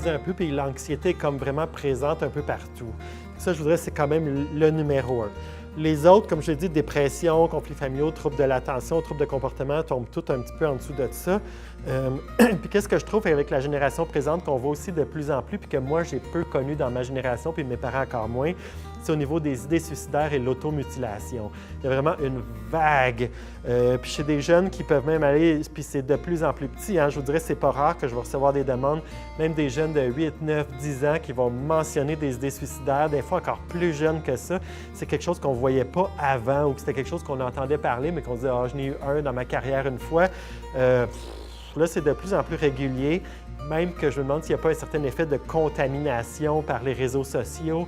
dire un peu, puis l'anxiété est comme vraiment présente un peu partout. Ça, je voudrais, c'est quand même le numéro 1. Les autres, comme je l'ai dit, dépression, conflits familiaux, troubles de l'attention, troubles de comportement, tombent tout un petit peu en dessous de ça. Puis qu'est-ce que je trouve avec la génération présente qu'on voit aussi de plus en plus, puis que moi, j'ai peu connu dans ma génération, puis mes parents encore moins, c'est au niveau des idées suicidaires et l'automutilation. Il y a vraiment une vague. Puis chez des jeunes qui peuvent même aller, puis c'est de plus en plus petit, hein, je vous dirais, c'est pas rare que je vais recevoir des demandes, même des jeunes de 8, 9, 10 ans qui vont mentionner des idées suicidaires, des fois encore plus jeunes que ça. C'est quelque chose qu'on ne voyait pas avant ou que c'était quelque chose qu'on entendait parler, mais qu'on disait « Ah, je n'ai eu un dans ma carrière une fois ». Là, c'est de plus en plus régulier, même que je me demande s'il n'y a pas un certain effet de contamination par les réseaux sociaux.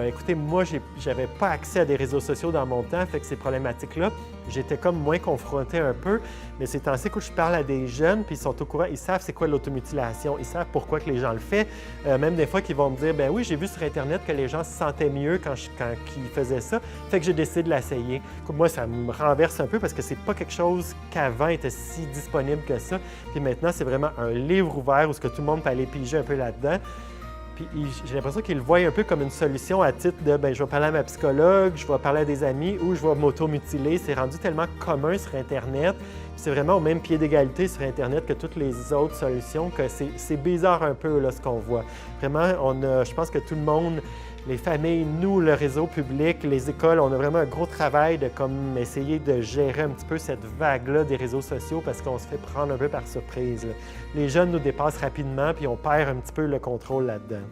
Écoutez, moi, je n'avais pas accès à des réseaux sociaux dans mon temps, fait que ces problématiques-là, j'étais comme moins confronté un peu. Mais ces temps-ci, quand je parle à des jeunes, puis ils sont au courant, ils savent c'est quoi l'automutilation, ils savent pourquoi que les gens le font. Même des fois qu'ils vont me dire, ben oui, j'ai vu sur Internet que les gens se sentaient mieux quand ils faisaient ça, fait que j'ai décidé de l'essayer. Moi, ça me renverse un peu parce que c'est pas quelque chose qu'avant était si disponible que ça. Puis maintenant, c'est vraiment un livre ouvert où ce que tout le monde peut aller piger un peu là-dedans. Puis j'ai l'impression qu'ils le voient un peu comme une solution à titre de ben, je vais parler à ma psychologue, je vais parler à des amis ou je vais m'automutiler. C'est rendu tellement commun sur Internet. C'est vraiment au même pied d'égalité sur Internet que toutes les autres solutions que c'est bizarre un peu là, ce qu'on voit. Vraiment, je pense que tout le monde, les familles, nous, le réseau public, les écoles, on a vraiment un gros travail de comme essayer de gérer un petit peu cette vague-là des réseaux sociaux parce qu'on se fait prendre un peu par surprise. Là. Les jeunes nous dépassent rapidement puis on perd un petit peu le contrôle là-dedans.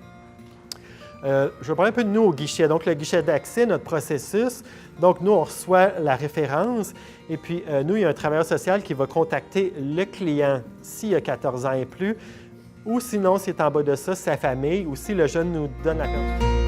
Je vais parler un peu de nous au guichet. Donc, le guichet d'accès, notre processus. Donc, nous, on reçoit la référence et puis nous, il y a un travailleur social qui va contacter le client s'il a 14 ans et plus ou sinon, s'il est en bas de ça, sa famille ou si le jeune nous donne la carte.